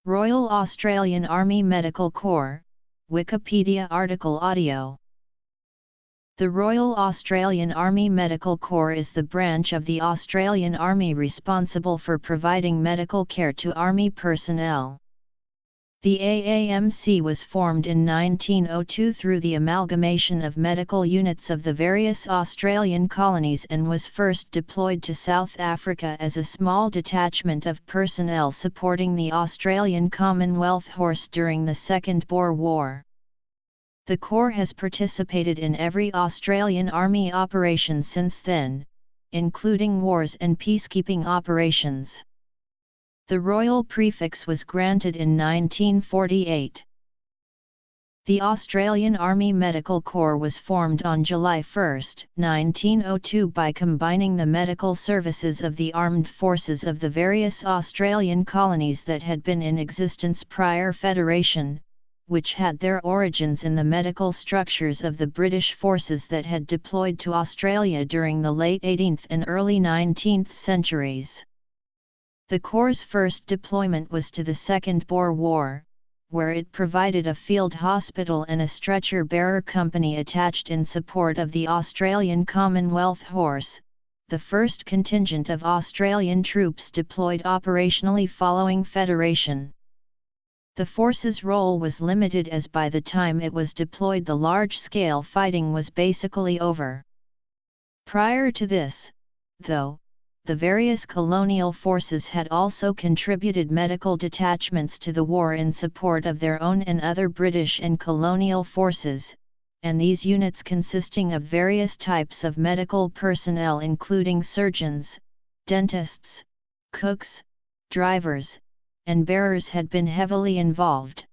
Royal Australian Army Medical Corps, Wikipedia article audio. The Royal Australian Army Medical Corps is the branch of the Australian Army responsible for providing medical care to Army personnel. The AAMC was formed in 1902 through the amalgamation of medical units of the various Australian colonies and was first deployed to South Africa as a small detachment of personnel supporting the Australian Commonwealth Horse during the Second Boer War. The Corps has participated in every Australian Army operation since then, including wars and peacekeeping operations. The royal prefix was granted in 1948. The Australian Army Medical Corps was formed on July 1, 1902 by combining the medical services of the armed forces of the various Australian colonies that had been in existence prior Federation, which had their origins in the medical structures of the British forces that had deployed to Australia during the late 18th and early 19th centuries. The Corps' first deployment was to the Second Boer War, where it provided a field hospital and a stretcher-bearer company attached in support of the Australian Commonwealth Horse, the first contingent of Australian troops deployed operationally following Federation. The force's role was limited as by the time it was deployed the large-scale fighting was basically over. Prior to this, though, the various colonial forces had also contributed medical detachments to the war in support of their own and other British and colonial forces, and these units consisting of various types of medical personnel including surgeons, dentists, cooks, drivers, and bearers had been heavily involved.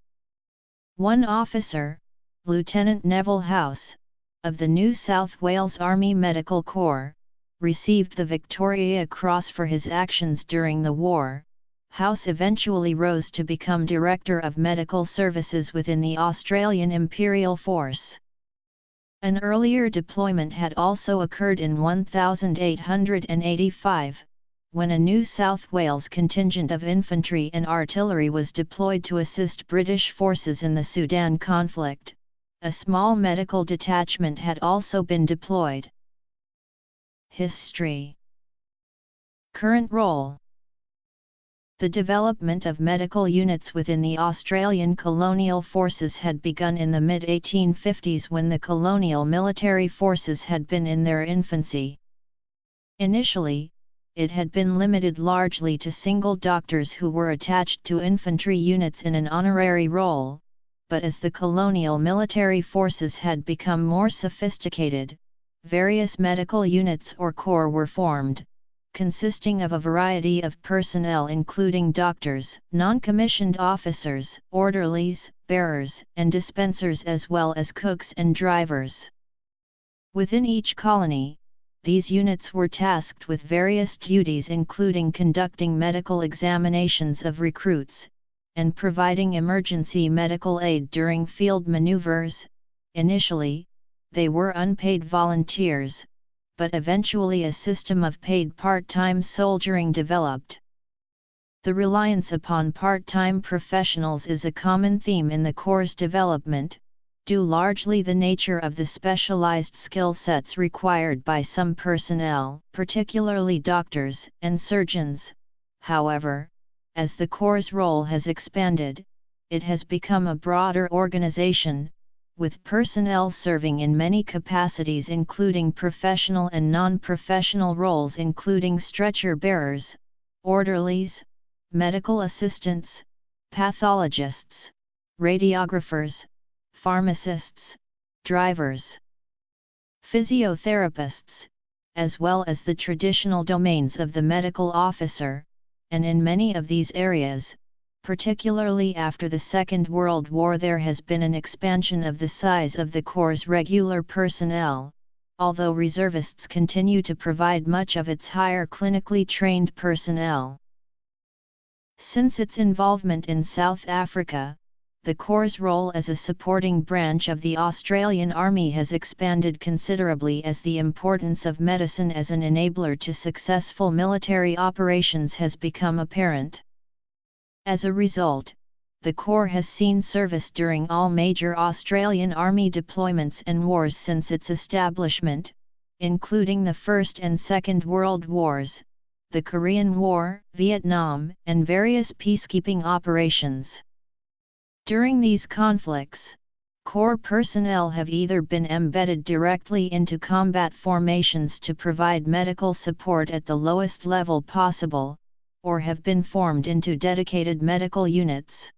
One officer, Lieutenant Neville House, of the New South Wales Army Medical Corps, received the Victoria Cross for his actions during the war. House eventually rose to become Director of Medical Services within the Australian Imperial Force. An earlier deployment had also occurred in 1885, when a New South Wales contingent of infantry and artillery was deployed to assist British forces in the Sudan conflict. A small medical detachment had also been deployed. History. Current role. The development of medical units within the Australian colonial forces had begun in the mid-1850s when the colonial military forces had been in their infancy. Initially, it had been limited largely to single doctors who were attached to infantry units in an honorary role, but as the colonial military forces had become more sophisticated, various medical units or corps were formed, consisting of a variety of personnel including doctors, non-commissioned officers, orderlies, bearers, and dispensers as well as cooks and drivers. Within each colony, these units were tasked with various duties including conducting medical examinations of recruits, and providing emergency medical aid during field maneuvers. Initially, they were unpaid volunteers, but eventually a system of paid part-time soldiering developed. The reliance upon part-time professionals is a common theme in the Corps' development, due largely the nature of the specialized skill sets required by some personnel, particularly doctors and surgeons. However, as the Corps' role has expanded, it has become a broader organization, with personnel serving in many capacities including professional and non-professional roles including stretcher bearers, orderlies, medical assistants, pathologists, radiographers, pharmacists, drivers, physiotherapists, as well as the traditional domains of the medical officer, and in many of these areas, particularly after the Second World War, there has been an expansion of the size of the Corps' regular personnel, although reservists continue to provide much of its higher clinically trained personnel. Since its involvement in South Africa, the Corps' role as a supporting branch of the Australian Army has expanded considerably as the importance of medicine as an enabler to successful military operations has become apparent. As a result, the Corps has seen service during all major Australian Army deployments and wars since its establishment, including the First and Second World Wars, the Korean War, Vietnam, and various peacekeeping operations. During these conflicts, Corps personnel have either been embedded directly into combat formations to provide medical support at the lowest level possible, or have been formed into dedicated medical units.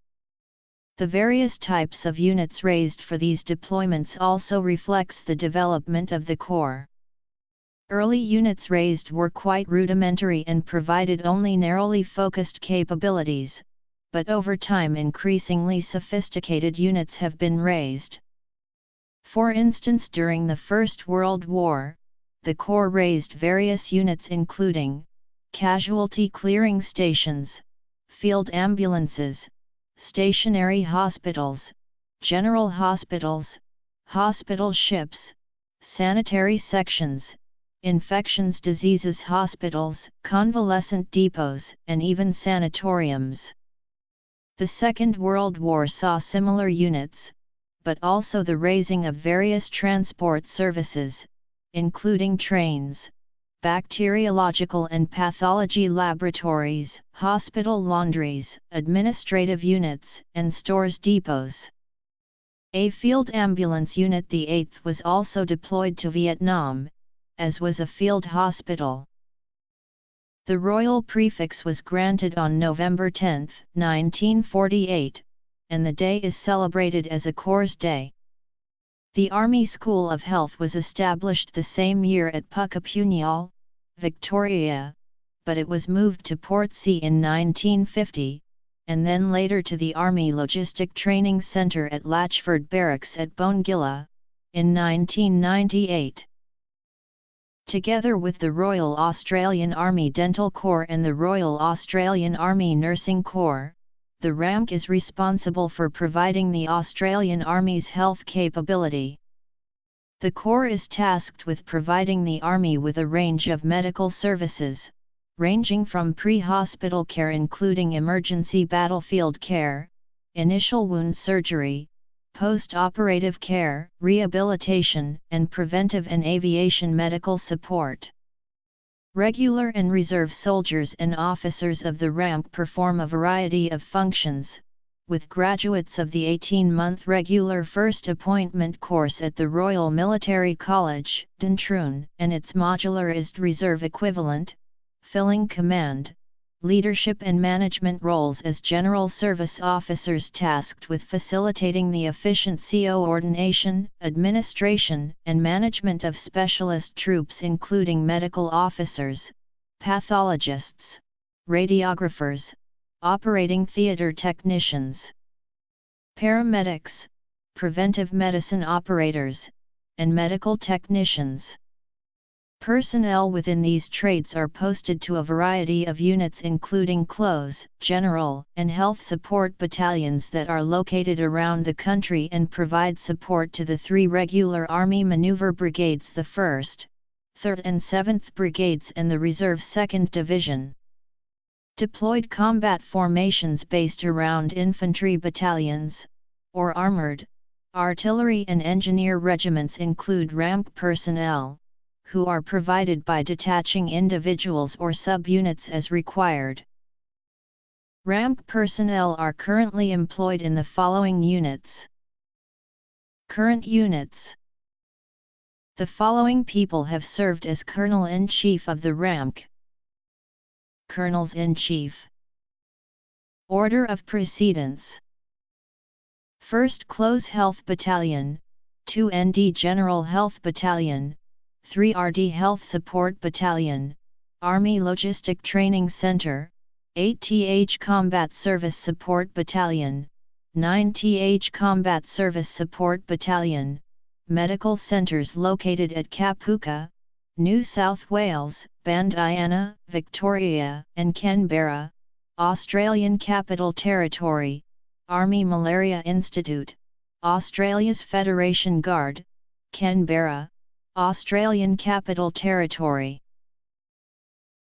The various types of units raised for these deployments also reflects the development of the Corps. Early units raised were quite rudimentary and provided only narrowly focused capabilities, but over time increasingly sophisticated units have been raised. For instance, during the First World War, the Corps raised various units including casualty clearing stations, field ambulances, stationary hospitals, general hospitals, hospital ships, sanitary sections, infectious diseases hospitals, convalescent depots, and even sanatoriums. The Second World War saw similar units, but also the raising of various transport services, including trains, bacteriological and pathology laboratories, hospital laundries, administrative units, and stores depots. A field ambulance unit, the 8th, was also deployed to Vietnam, as was a field hospital. The royal prefix was granted on November 10, 1948, and the day is celebrated as a Corps Day. The Army School of Health was established the same year at Puckapunyal, Victoria, but it was moved to Portsea in 1950, and then later to the Army Logistic Training Centre at Latchford Barracks at Bongilla, in 1998. Together with the Royal Australian Army Dental Corps and the Royal Australian Army Nursing Corps, the RAMC is responsible for providing the Australian Army's health capability. The Corps is tasked with providing the Army with a range of medical services, ranging from pre-hospital care including emergency battlefield care, initial wound surgery, post-operative care, rehabilitation, and preventive and aviation medical support. Regular and reserve soldiers and officers of the RAMC perform a variety of functions, with graduates of the 18-month regular first appointment course at the Royal Military College, Duntroon, and its modularised reserve equivalent, filling command, leadership and management roles as general service officers tasked with facilitating the efficient coordination, administration, and management of specialist troops including medical officers, pathologists, radiographers, operating theatre technicians, paramedics, preventive medicine operators, and medical technicians. Personnel within these trades are posted to a variety of units including close, general, and health support battalions that are located around the country and provide support to the 3 regular Army Manoeuvre Brigades, the 1st, 3rd and 7th Brigades and the Reserve 2nd Division. Deployed combat formations based around infantry battalions, or armoured, artillery and engineer regiments include RAMC personnel, who are provided by detaching individuals or subunits as required. RAMC personnel are currently employed in the following units. Current units. The following people have served as Colonel-in-Chief of the RAMC. Colonels-in-Chief. Order of precedence. 1st Close Health Battalion, 2 ND General Health Battalion, 3 RD Health Support Battalion, Army Logistic Training Center, 8 TH Combat Service Support Battalion, 9 TH Combat Service Support Battalion, medical centres located at Kapooka, New South Wales, Bandiana, Victoria, and Canberra, Australian Capital Territory, Army Malaria Institute, Australia's Federation Guard, Canberra, Australian Capital Territory.